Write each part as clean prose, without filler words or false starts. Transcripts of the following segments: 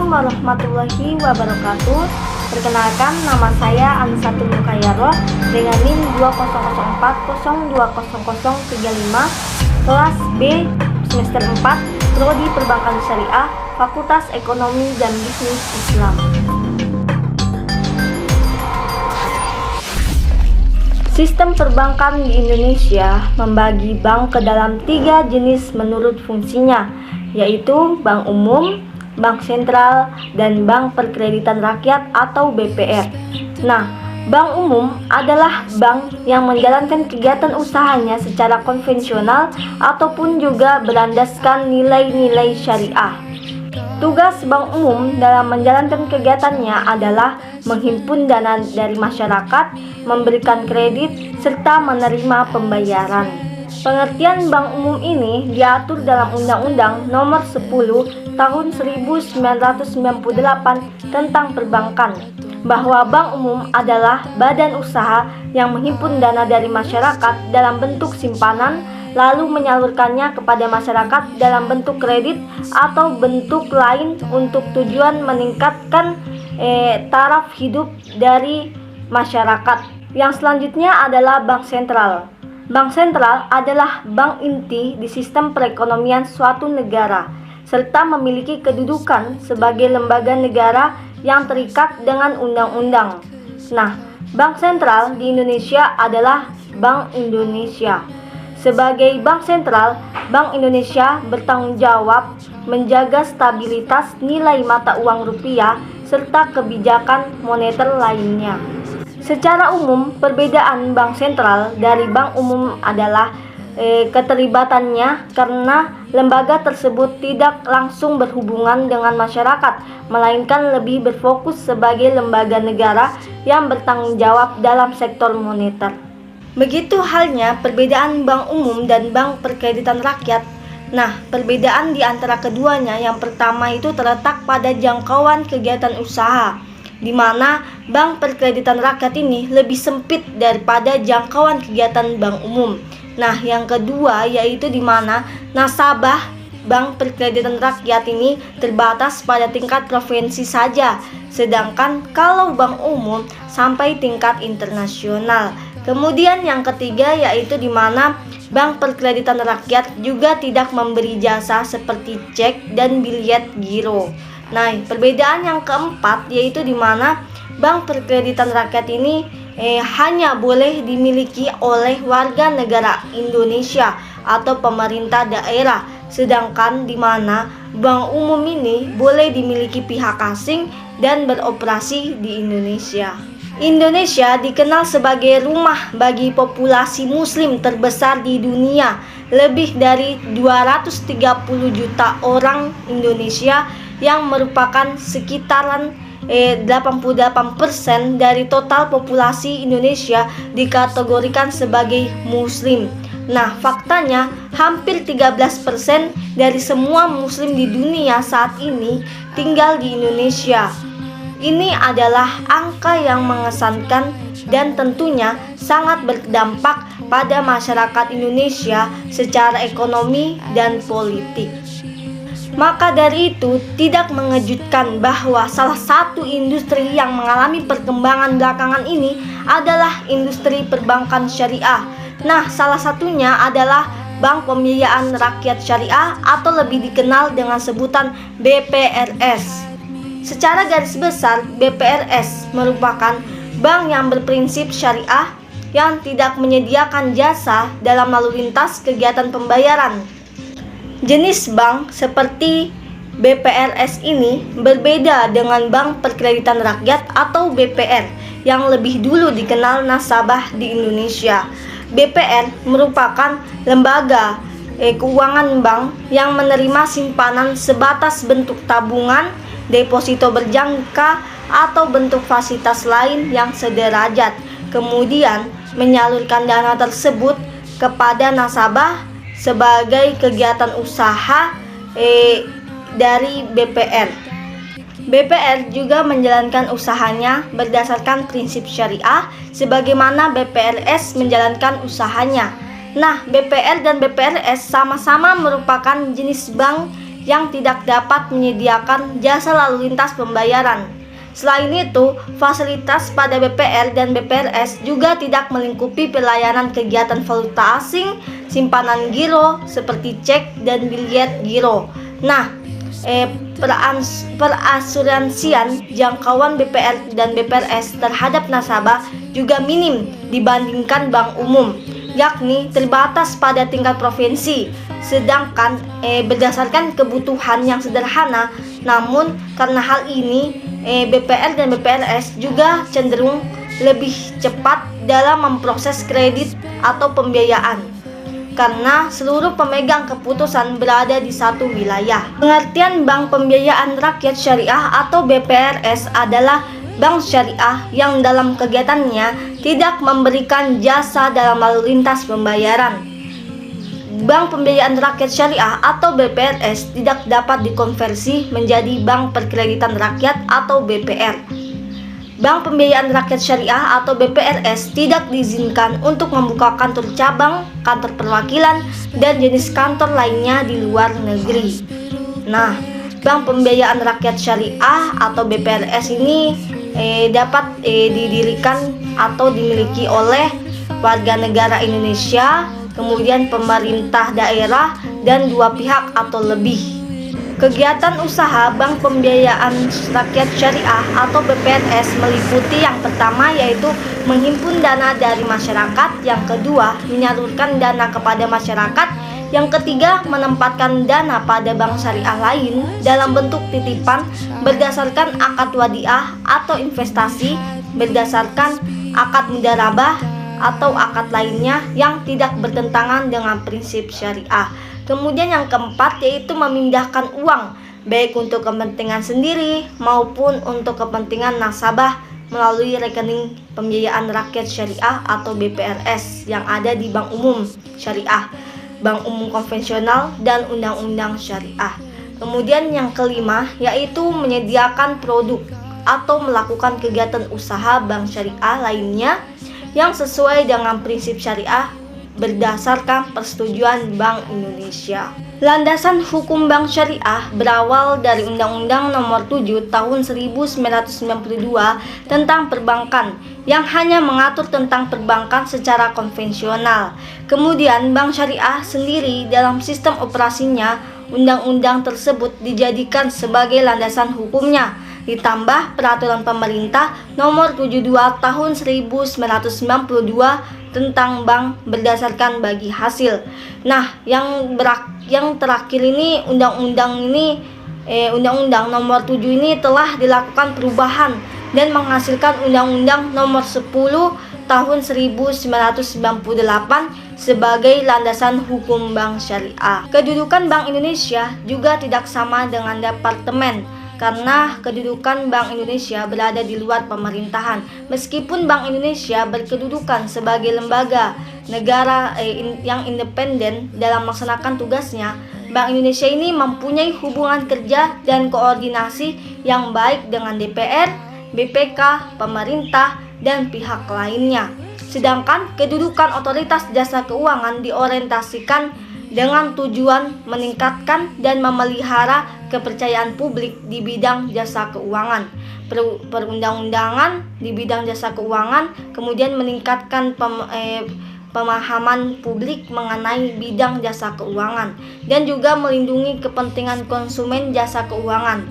Assalamualaikum warahmatullahi wabarakatuh. Perkenalkan, nama saya Anisatul Mukayyaro dengan NIM 20040200035, kelas B, semester 4, Prodi Perbankan Syariah, Fakultas Ekonomi dan Bisnis Islam. Sistem perbankan di Indonesia membagi bank ke dalam 3 jenis menurut fungsinya, yaitu bank umum, bank sentral, dan bank perkreditan rakyat atau BPR. Nah, bank umum adalah bank yang menjalankan kegiatan usahanya secara konvensional ataupun juga berlandaskan nilai-nilai syariah. Tugas bank umum dalam menjalankan kegiatannya adalah menghimpun dana dari masyarakat, memberikan kredit, serta menerima pembayaran. Pengertian bank umum ini diatur dalam Undang-Undang Nomor 10 Tahun 1998 tentang perbankan, bahwa bank umum adalah badan usaha yang menghimpun dana dari masyarakat dalam bentuk simpanan, lalu menyalurkannya kepada masyarakat dalam bentuk kredit atau bentuk lain untuk tujuan meningkatkan taraf hidup dari masyarakat. Yang selanjutnya adalah bank sentral. Bank sentral adalah bank inti di sistem perekonomian suatu negara, serta memiliki kedudukan sebagai lembaga negara yang terikat dengan undang-undang. Nah, bank sentral di Indonesia adalah Bank Indonesia. Sebagai bank sentral, Bank Indonesia bertanggung jawab menjaga stabilitas nilai mata uang rupiah serta kebijakan moneter lainnya. Secara umum, perbedaan bank sentral dari bank umum adalah keterlibatannya, karena lembaga tersebut tidak langsung berhubungan dengan masyarakat, melainkan lebih berfokus sebagai lembaga negara yang bertanggung jawab dalam sektor moneter. Begitu halnya perbedaan bank umum dan bank perkreditan rakyat. Nah, perbedaan di antara keduanya yang pertama itu terletak pada jangkauan kegiatan usaha, di mana bank perkreditan rakyat ini lebih sempit daripada jangkauan kegiatan bank umum. Nah, yang kedua yaitu di mana nasabah bank perkreditan rakyat ini terbatas pada tingkat provinsi saja, sedangkan kalau bank umum sampai tingkat internasional. Kemudian yang ketiga yaitu di mana bank perkreditan rakyat juga tidak memberi jasa seperti cek dan bilet giro. Nah, perbedaan yang keempat yaitu di mana bank perkreditan rakyat ini hanya boleh dimiliki oleh warga negara Indonesia atau pemerintah daerah, sedangkan di mana bank umum ini boleh dimiliki pihak asing dan beroperasi di Indonesia. Indonesia dikenal sebagai rumah bagi populasi muslim terbesar di dunia. Lebih dari 230 juta orang Indonesia yang merupakan sekitaran 88% dari total populasi Indonesia dikategorikan sebagai muslim. Nah, faktanya hampir 13% dari semua muslim di dunia saat ini tinggal di Indonesia. Ini adalah angka yang mengesankan dan tentunya sangat berdampak pada masyarakat Indonesia secara ekonomi dan politik. Maka dari itu, tidak mengejutkan bahwa salah satu industri yang mengalami perkembangan belakangan ini adalah industri perbankan syariah. Nah, salah satunya adalah Bank Pembiayaan Rakyat Syariah atau lebih dikenal dengan sebutan BPRS. Secara garis besar, BPRS merupakan bank yang berprinsip syariah yang tidak menyediakan jasa dalam lalu lintas kegiatan pembayaran. Jenis bank seperti BPRS ini berbeda dengan Bank Perkreditan Rakyat atau BPR yang lebih dulu dikenal nasabah di Indonesia. BPR merupakan lembaga keuangan bank yang menerima simpanan sebatas bentuk tabungan, deposito berjangka, atau bentuk fasilitas lain yang sederajat, kemudian menyalurkan dana tersebut kepada nasabah sebagai kegiatan usaha dari BPR. BPR juga menjalankan usahanya berdasarkan prinsip syariah sebagaimana BPRS menjalankan usahanya. Nah, BPR dan BPRS sama-sama merupakan jenis bank yang tidak dapat menyediakan jasa lalu lintas pembayaran. Selain itu, fasilitas pada BPR dan BPRS juga tidak melingkupi pelayanan kegiatan valuta asing, simpanan giro seperti cek dan biliet giro. Nah, perasuransian jangkauan BPR dan BPRS terhadap nasabah juga minim dibandingkan bank umum, yakni terbatas pada tingkat provinsi, sedangkan berdasarkan kebutuhan yang sederhana. Namun karena hal ini, BPR dan BPRS juga cenderung lebih cepat dalam memproses kredit atau pembiayaan, karena seluruh pemegang keputusan berada di satu wilayah. Pengertian Bank Pembiayaan Rakyat Syariah atau BPRS adalah bank syariah yang dalam kegiatannya tidak memberikan jasa dalam lalu lintas pembayaran. Bank Pembiayaan Rakyat Syariah atau BPRS tidak dapat dikonversi menjadi Bank Perkreditan Rakyat atau BPR. Bank Pembiayaan Rakyat Syariah atau BPRS tidak diizinkan untuk membuka kantor cabang, kantor perwakilan, dan jenis kantor lainnya di luar negeri. Nah, Bank Pembiayaan Rakyat Syariah atau BPRS ini dapat didirikan atau dimiliki oleh warga negara Indonesia, kemudian pemerintah daerah, dan dua pihak atau lebih. Kegiatan usaha Bank Pembiayaan Rakyat Syariah atau BPRS meliputi yang pertama yaitu menghimpun dana dari masyarakat, yang kedua menyalurkan dana kepada masyarakat, yang ketiga menempatkan dana pada bank syariah lain dalam bentuk titipan berdasarkan akad wadiah atau investasi berdasarkan akad mudharabah atau akad lainnya yang tidak bertentangan dengan prinsip syariah. Kemudian yang keempat yaitu memindahkan uang baik untuk kepentingan sendiri maupun untuk kepentingan nasabah melalui rekening pembiayaan rakyat syariah atau BPRS yang ada di bank umum syariah, bank umum konvensional, dan undang-undang syariah. Kemudian yang kelima yaitu menyediakan produk atau melakukan kegiatan usaha bank syariah lainnya yang sesuai dengan prinsip syariah berdasarkan persetujuan Bank Indonesia. Landasan hukum bank syariah berawal dari Undang-Undang Nomor 7 Tahun 1992 tentang perbankan yang hanya mengatur tentang perbankan secara konvensional. Kemudian bank syariah sendiri dalam sistem operasinya, undang-undang tersebut dijadikan sebagai landasan hukumnya, ditambah peraturan pemerintah Nomor 72 Tahun 1992 tentang bank berdasarkan bagi hasil. Nah, yang terakhir ini Undang-Undang Nomor 7 ini telah dilakukan perubahan dan menghasilkan Undang-Undang Nomor 10 Tahun 1998 sebagai landasan hukum bank syariah. Kedudukan Bank Indonesia juga tidak sama dengan departemen, karena kedudukan Bank Indonesia berada di luar pemerintahan. Meskipun Bank Indonesia berkedudukan sebagai lembaga negara yang independen dalam melaksanakan tugasnya, Bank Indonesia ini mempunyai hubungan kerja dan koordinasi yang baik dengan DPR, BPK, pemerintah, dan pihak lainnya. Sedangkan kedudukan otoritas jasa keuangan diorientasikan dengan tujuan meningkatkan dan memelihara kepercayaan publik di bidang jasa keuangan, perundang-undangan di bidang jasa keuangan, kemudian meningkatkan pemahaman publik mengenai bidang jasa keuangan, dan juga melindungi kepentingan konsumen jasa keuangan.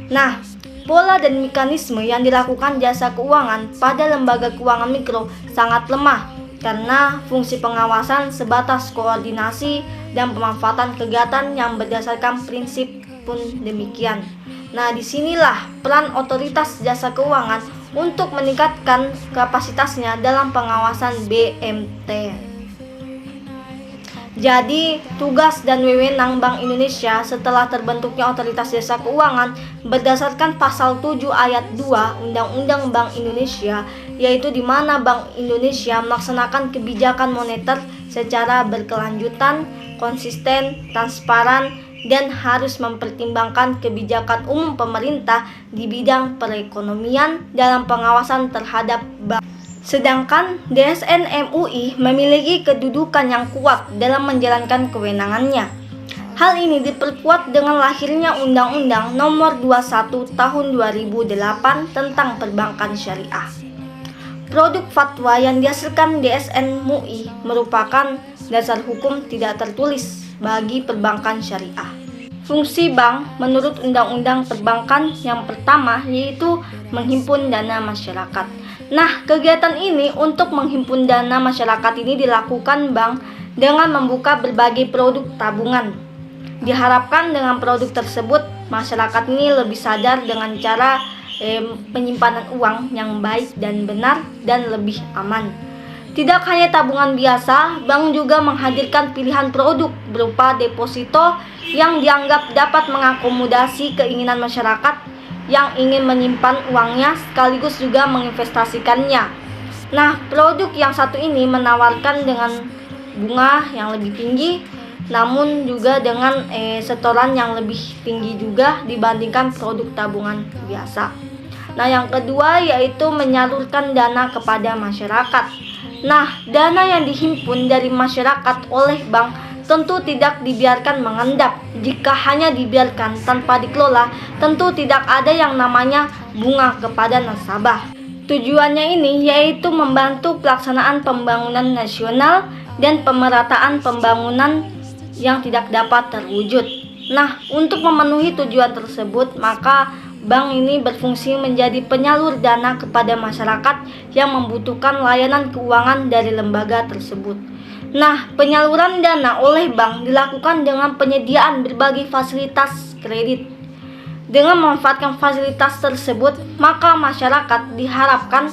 Nah, pola dan mekanisme yang dilakukan jasa keuangan pada lembaga keuangan mikro sangat lemah, karena fungsi pengawasan sebatas koordinasi dan pemanfaatan kegiatan yang berdasarkan prinsip pun demikian. Nah, disinilah peran otoritas jasa keuangan untuk meningkatkan kapasitasnya dalam pengawasan BMT. Jadi, tugas dan wewenang Bank Indonesia setelah terbentuknya otoritas jasa keuangan berdasarkan pasal 7 ayat 2 Undang-Undang Bank Indonesia, yaitu di mana Bank Indonesia melaksanakan kebijakan moneter secara berkelanjutan, konsisten, transparan, dan harus mempertimbangkan kebijakan umum pemerintah di bidang perekonomian dalam pengawasan terhadap bank. Sedangkan DSN MUI memiliki kedudukan yang kuat dalam menjalankan kewenangannya. Hal ini diperkuat dengan lahirnya Undang-Undang Nomor 21 Tahun 2008 tentang Perbankan Syariah. Produk fatwa yang dihasilkan DSN MUI merupakan dasar hukum tidak tertulis bagi perbankan syariah. Fungsi bank menurut Undang-Undang Perbankan yang pertama yaitu menghimpun dana masyarakat. Nah, kegiatan ini untuk menghimpun dana masyarakat ini dilakukan bank dengan membuka berbagai produk tabungan. Diharapkan dengan produk tersebut masyarakat ini lebih sadar dengan cara penyimpanan uang yang baik dan benar dan lebih aman. Tidak hanya tabungan biasa, bank juga menghadirkan pilihan produk berupa deposito yang dianggap dapat mengakomodasi keinginan masyarakat yang ingin menyimpan uangnya sekaligus juga menginvestasikannya. Nah, produk yang satu ini menawarkan dengan bunga yang lebih tinggi, namun juga dengan setoran yang lebih tinggi juga dibandingkan produk tabungan biasa. Nah, yang kedua yaitu menyalurkan dana kepada masyarakat. Nah, dana yang dihimpun dari masyarakat oleh bank tentu tidak dibiarkan mengendap. Jika hanya dibiarkan tanpa dikelola, tentu tidak ada yang namanya bunga kepada nasabah. Tujuannya ini yaitu membantu pelaksanaan pembangunan nasional dan pemerataan pembangunan yang tidak dapat terwujud. Nah, untuk memenuhi tujuan tersebut, maka bank ini berfungsi menjadi penyalur dana kepada masyarakat yang membutuhkan layanan keuangan dari lembaga tersebut. Nah, penyaluran dana oleh bank dilakukan dengan penyediaan berbagai fasilitas kredit. Dengan memanfaatkan fasilitas tersebut, maka masyarakat diharapkan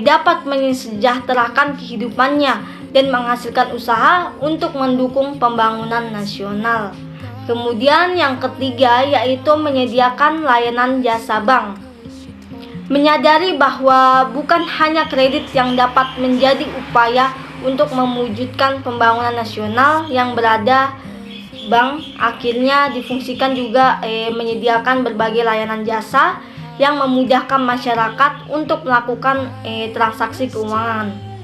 dapat mensejahterakan kehidupannya dan menghasilkan usaha untuk mendukung pembangunan nasional. Kemudian yang ketiga yaitu menyediakan layanan jasa bank. Menyadari bahwa bukan hanya kredit yang dapat menjadi upaya untuk mewujudkan pembangunan nasional yang berada, bank akhirnya difungsikan juga menyediakan berbagai layanan jasa yang memudahkan masyarakat untuk melakukan transaksi keuangan.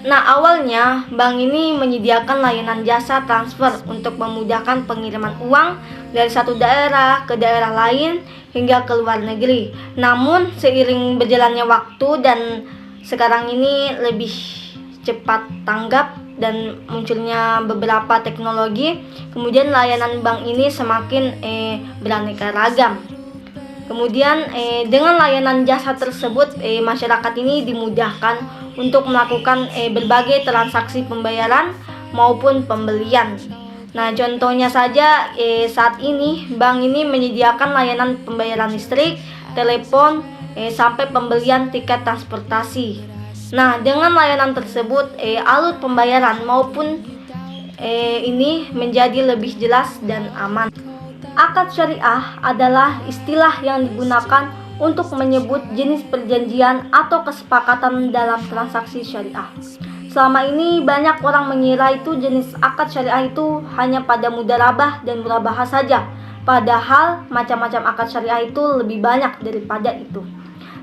Nah, awalnya bank ini menyediakan layanan jasa transfer untuk memudahkan pengiriman uang dari satu daerah ke daerah lain hingga ke luar negeri. Namun seiring berjalannya waktu dan sekarang ini lebih cepat tanggap dan munculnya beberapa teknologi, kemudian layanan bank ini semakin beraneka ragam. Kemudian dengan layanan jasa tersebut masyarakat ini dimudahkan untuk melakukan berbagai transaksi pembayaran maupun pembelian. Nah, contohnya saja saat ini bank ini menyediakan layanan pembayaran listrik, telepon, sampai pembelian tiket transportasi. Nah, dengan layanan tersebut alur pembayaran maupun ini menjadi lebih jelas dan aman. Akad syariah adalah istilah yang digunakan untuk menyebut jenis perjanjian atau kesepakatan dalam transaksi syariah. Selama ini banyak orang mengira itu jenis akad syariah itu hanya pada mudharabah dan murabahah saja. Padahal macam-macam akad syariah itu lebih banyak daripada itu.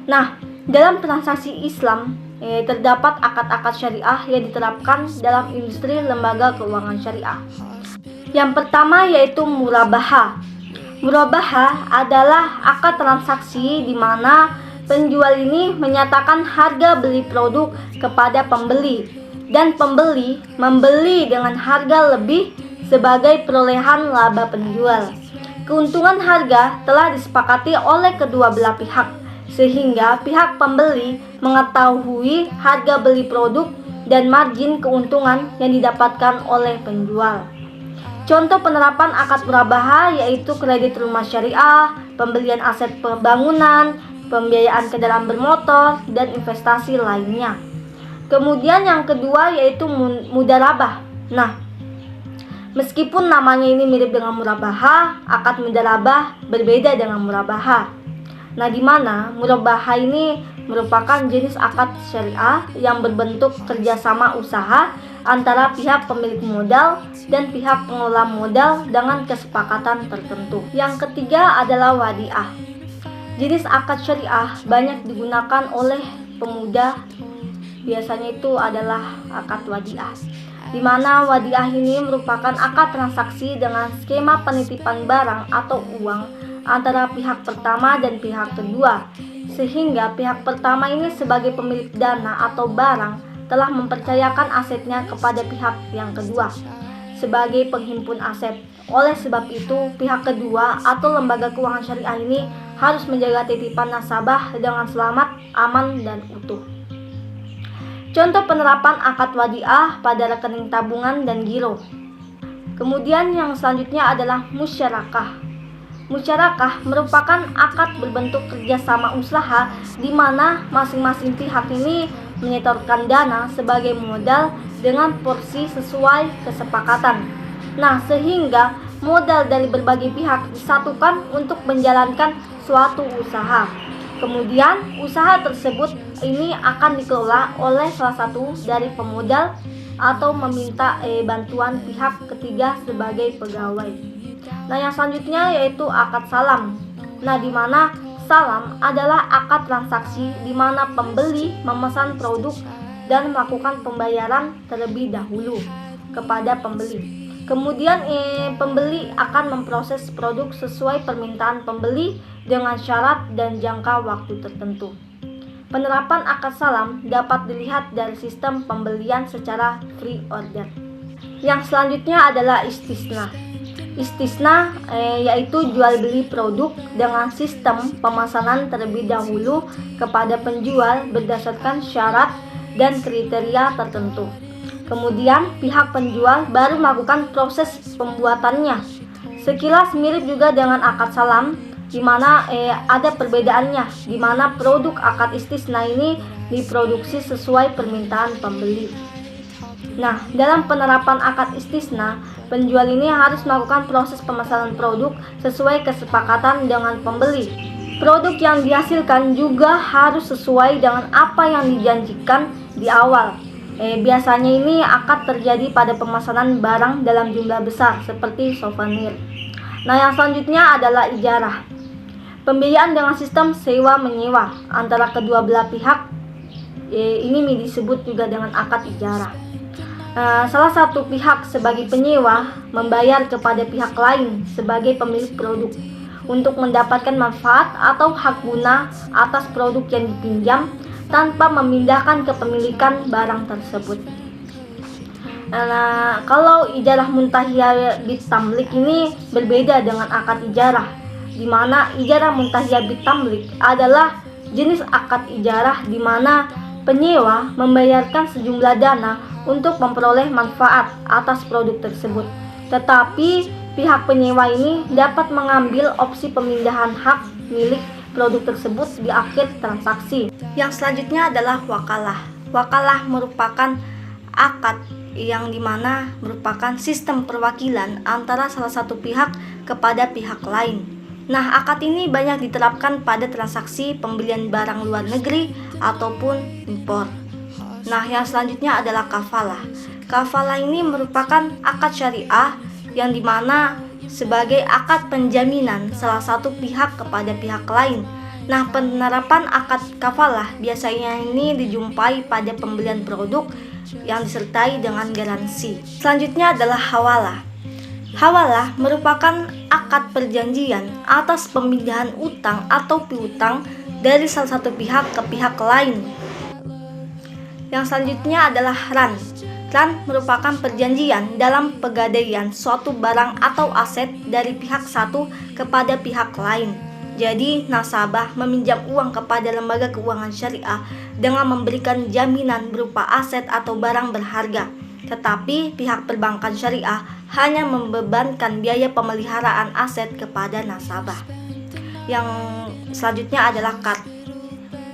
Nah, dalam transaksi Islam terdapat akad-akad syariah yang diterapkan dalam industri lembaga keuangan syariah. Yang pertama yaitu murabahah. Murabahah adalah akad transaksi di mana penjual ini menyatakan harga beli produk kepada pembeli dan pembeli membeli dengan harga lebih sebagai perolehan laba penjual. Keuntungan harga telah disepakati oleh kedua belah pihak sehingga pihak pembeli mengetahui harga beli produk dan margin keuntungan yang didapatkan oleh penjual. Contoh penerapan akad murabahah yaitu kredit rumah syariah, pembelian aset pembangunan, pembiayaan kendaraan bermotor, dan investasi lainnya. Kemudian yang kedua yaitu mudharabah. Nah, meskipun namanya ini mirip dengan murabahah, akad mudharabah berbeda dengan murabahah. Nah, di mana murabahah ini merupakan jenis akad syariah yang berbentuk kerjasama usaha antara pihak pemilik modal dan pihak pengelola modal dengan kesepakatan tertentu. Yang ketiga adalah wadiah. Jenis akad syariah banyak digunakan oleh pemuda, biasanya itu adalah akad wadiah. di mana wadiah ini merupakan akad transaksi dengan skema penitipan barang atau uang antara pihak pertama dan pihak kedua, sehingga pihak pertama ini sebagai pemilik dana atau barang telah mempercayakan asetnya kepada pihak yang kedua sebagai penghimpun aset. Oleh sebab itu, pihak kedua atau lembaga keuangan syariah ini harus menjaga titipan nasabah dengan selamat, aman, dan utuh. Contoh penerapan akad wadiah pada rekening tabungan dan giro. Kemudian yang selanjutnya adalah musyarakah. Musyarakah merupakan akad berbentuk kerjasama usaha di mana masing-masing pihak ini menyetorkan dana sebagai modal dengan porsi sesuai kesepakatan. Nah, sehingga modal dari berbagai pihak disatukan untuk menjalankan suatu usaha. Kemudian usaha tersebut ini akan dikelola oleh salah satu dari pemodal atau meminta bantuan pihak ketiga sebagai pegawai. Nah, yang selanjutnya yaitu akad salam. Nah, di mana salam adalah akad transaksi di mana pembeli memesan produk dan melakukan pembayaran terlebih dahulu kepada pembeli. Kemudian pembeli akan memproses produk sesuai permintaan pembeli dengan syarat dan jangka waktu tertentu. Penerapan akad salam dapat dilihat dari sistem pembelian secara free order. Yang selanjutnya adalah istisna. Istisna yaitu jual beli produk dengan sistem pemesanan terlebih dahulu kepada penjual berdasarkan syarat dan kriteria tertentu. Kemudian pihak penjual baru melakukan proses pembuatannya. Sekilas mirip juga dengan akad salam, di mana ada perbedaannya, di mana produk akad istisna ini diproduksi sesuai permintaan pembeli. Nah, dalam penerapan akad istisna, penjual ini harus melakukan proses pemesanan produk sesuai kesepakatan dengan pembeli. Produk yang dihasilkan juga harus sesuai dengan apa yang dijanjikan di awal. Biasanya ini akad terjadi pada pemesanan barang dalam jumlah besar seperti souvenir. Nah, yang selanjutnya adalah ijarah. Pembiayaan dengan sistem sewa-menyewa antara kedua belah pihak, ini disebut juga dengan akad ijarah. Salah satu pihak sebagai penyewa membayar kepada pihak lain sebagai pemilik produk untuk mendapatkan manfaat atau hak guna atas produk yang dipinjam tanpa memindahkan kepemilikan barang tersebut. Nah, kalau ijarah muntahiyah bitamlik ini berbeda dengan akad ijarah, di mana ijarah muntahiyah bitamlik adalah jenis akad ijarah di mana penyewa membayarkan sejumlah dana untuk memperoleh manfaat atas produk tersebut. Tetapi pihak penyewa ini dapat mengambil opsi pemindahan hak milik produk tersebut di akhir transaksi. Yang selanjutnya adalah wakalah. Wakalah merupakan akad yang dimana merupakan sistem perwakilan antara salah satu pihak kepada pihak lain. Nah, akad ini banyak diterapkan pada transaksi pembelian barang luar negeri ataupun impor. Nah, yang selanjutnya adalah kafalah. Kafalah ini merupakan akad syariah yang dimana sebagai akad penjaminan salah satu pihak kepada pihak lain. Nah, penerapan akad kafalah biasanya ini dijumpai pada pembelian produk yang disertai dengan garansi. Selanjutnya adalah hawalah. Hawalah merupakan akad perjanjian atas pemindahan utang atau piutang dari salah satu pihak ke pihak lain. Yang selanjutnya adalah ran. Ran merupakan perjanjian dalam pegadaian suatu barang atau aset dari pihak satu kepada pihak lain. Jadi, nasabah meminjam uang kepada lembaga keuangan syariah dengan memberikan jaminan berupa aset atau barang berharga. Tetapi pihak perbankan syariah hanya membebankan biaya pemeliharaan aset kepada nasabah. Yang selanjutnya adalah qard.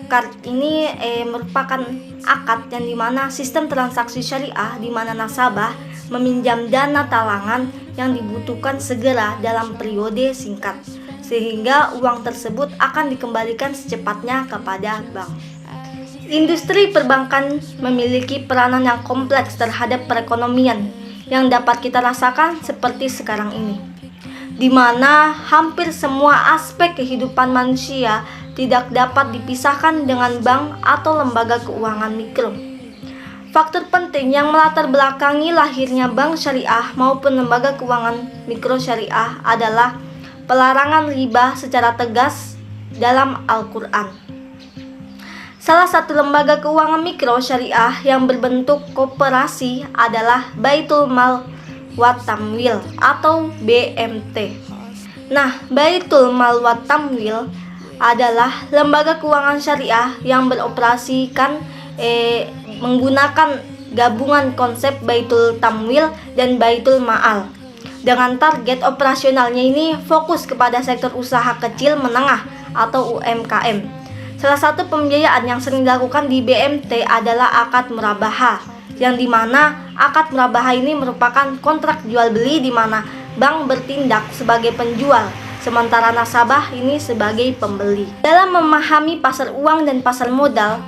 Qard ini merupakan akad yang dimana sistem transaksi syariah di mana nasabah meminjam dana talangan yang dibutuhkan segera dalam periode singkat, sehingga uang tersebut akan dikembalikan secepatnya kepada bank. Industri perbankan memiliki peranan yang kompleks terhadap perekonomian yang dapat kita rasakan seperti sekarang ini, di mana hampir semua aspek kehidupan manusia tidak dapat dipisahkan dengan bank atau lembaga keuangan mikro. Faktor penting yang melatar belakangi lahirnya bank syariah maupun lembaga keuangan mikro syariah adalah pelarangan riba secara tegas dalam Al-Quran. Salah satu lembaga keuangan mikro syariah yang berbentuk koperasi adalah Baitul Mal wat Tamwil atau BMT. Nah, Baitul Mal wat Tamwil adalah lembaga keuangan syariah yang beroperasikan menggunakan gabungan konsep Baitul Tamwil dan Baitul Ma'al. Dengan target operasionalnya ini fokus kepada sektor usaha kecil menengah atau UMKM. Salah satu pembiayaan yang sering dilakukan di BMT adalah akad murabaha, yang dimana akad murabaha ini merupakan kontrak jual beli di mana bank bertindak sebagai penjual, sementara nasabah ini sebagai pembeli. Dalam memahami pasar uang dan pasar modal,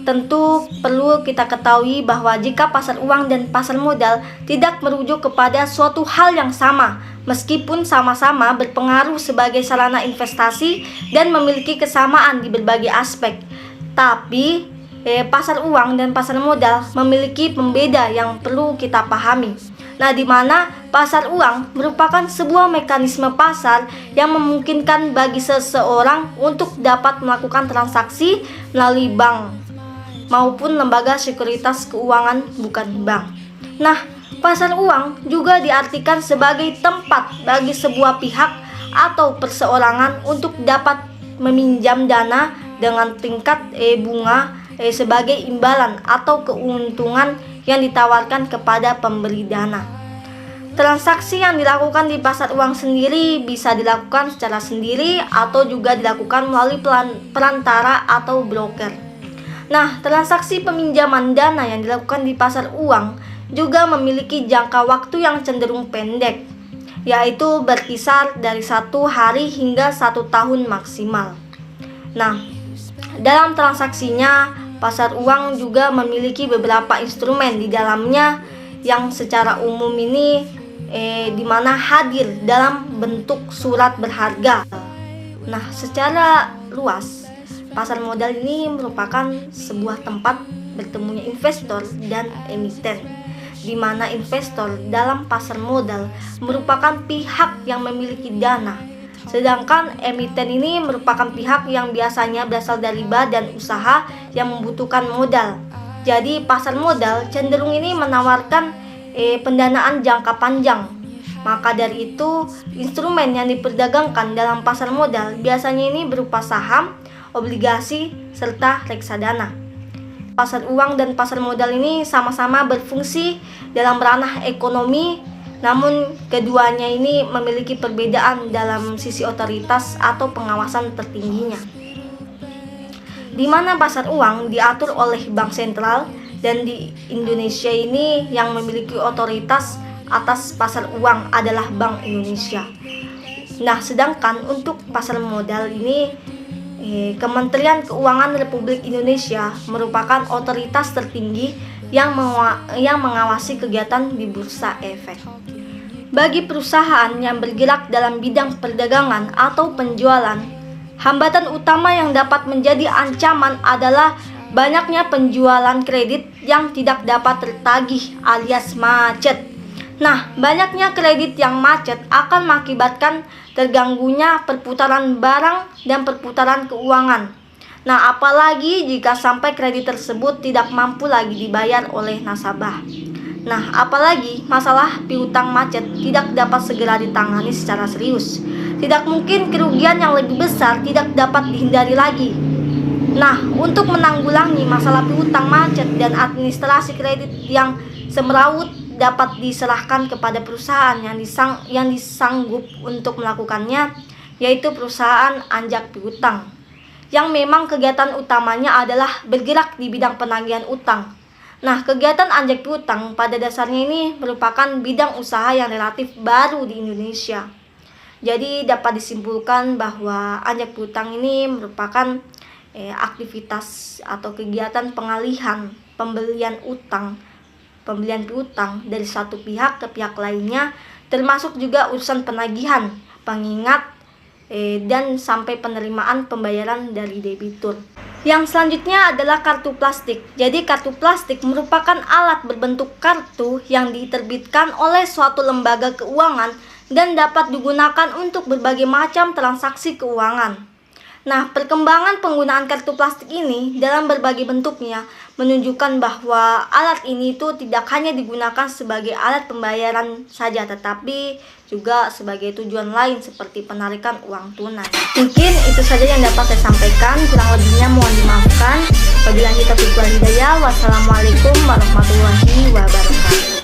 tentu perlu kita ketahui bahwa jika pasar uang dan pasar modal tidak merujuk kepada suatu hal yang sama, meskipun sama-sama berpengaruh sebagai sarana investasi dan memiliki kesamaan di berbagai aspek, tapi pasar uang dan pasar modal memiliki pembeda yang perlu kita pahami. Nah, di mana pasar uang merupakan sebuah mekanisme pasar yang memungkinkan bagi seseorang untuk dapat melakukan transaksi melalui bank maupun lembaga sekuritas keuangan bukan bank. Nah, pasar uang juga diartikan sebagai tempat bagi sebuah pihak atau perseorangan untuk dapat meminjam dana dengan tingkat bunga sebagai imbalan atau keuntungan yang ditawarkan kepada pemberi dana. Transaksi yang dilakukan di pasar uang sendiri bisa dilakukan secara sendiri atau juga dilakukan melalui perantara atau broker. Nah, transaksi peminjaman dana yang dilakukan di pasar uang juga memiliki jangka waktu yang cenderung pendek, yaitu berkisar dari 1 hari hingga 1 tahun maksimal. Nah, dalam transaksinya, pasar uang juga memiliki beberapa instrumen di dalamnya yang secara umum ini di mana hadir dalam bentuk surat berharga. Nah, secara luas, pasar modal ini merupakan sebuah tempat bertemunya investor dan emiten, di mana investor dalam pasar modal merupakan pihak yang memiliki dana, sedangkan emiten ini merupakan pihak yang biasanya berasal dari badan usaha yang membutuhkan modal. Jadi pasar modal cenderung ini menawarkan pendanaan jangka panjang. Maka dari itu, instrumen yang diperdagangkan dalam pasar modal biasanya ini berupa saham, obligasi, serta reksadana. Pasar uang dan pasar modal ini sama-sama berfungsi dalam ranah ekonomi, namun keduanya ini memiliki perbedaan dalam sisi otoritas atau pengawasan tertingginya. Di mana pasar uang diatur oleh bank sentral, dan di Indonesia ini yang memiliki otoritas atas pasar uang adalah Bank Indonesia. Nah, sedangkan untuk pasar modal ini Kementerian Keuangan Republik Indonesia merupakan otoritas tertinggi yang mengawasi kegiatan di bursa efek. Bagi perusahaan yang bergerak dalam bidang perdagangan atau penjualan, hambatan utama yang dapat menjadi ancaman adalah banyaknya penjualan kredit yang tidak dapat tertagih alias macet. Nah, banyaknya kredit yang macet akan mengakibatkan terganggunya perputaran barang dan perputaran keuangan. Nah, apalagi jika sampai kredit tersebut tidak mampu lagi dibayar oleh nasabah. Nah, apalagi masalah piutang macet tidak dapat segera ditangani secara serius. Tidak mungkin kerugian yang lebih besar tidak dapat dihindari lagi. Nah, untuk menanggulangi masalah piutang macet dan administrasi kredit yang semrawut dapat diserahkan kepada perusahaan yang disanggup untuk melakukannya, yaitu perusahaan anjak piutang, yang memang kegiatan utamanya adalah bergerak di bidang penagihan utang. Nah, kegiatan anjak piutang pada dasarnya ini merupakan bidang usaha yang relatif baru di Indonesia. Jadi dapat disimpulkan bahwa anjak piutang ini merupakan aktivitas atau kegiatan pengalihan pembelian piutang dari satu pihak ke pihak lainnya, termasuk juga urusan penagihan, pengingat, dan sampai penerimaan pembayaran dari debitur. Yang selanjutnya adalah kartu plastik. Jadi kartu plastik merupakan alat berbentuk kartu yang diterbitkan oleh suatu lembaga keuangan dan dapat digunakan untuk berbagai macam transaksi keuangan. Nah, perkembangan penggunaan kartu plastik ini dalam berbagai bentuknya menunjukkan bahwa alat ini itu tidak hanya digunakan sebagai alat pembayaran saja, tetapi juga sebagai tujuan lain seperti penarikan uang tunai. Mungkin itu saja yang dapat saya sampaikan, kurang lebihnya mohon dimaafkan. Wabillahi taufiq wal hidayah. Wassalamualaikum warahmatullahi wabarakatuh.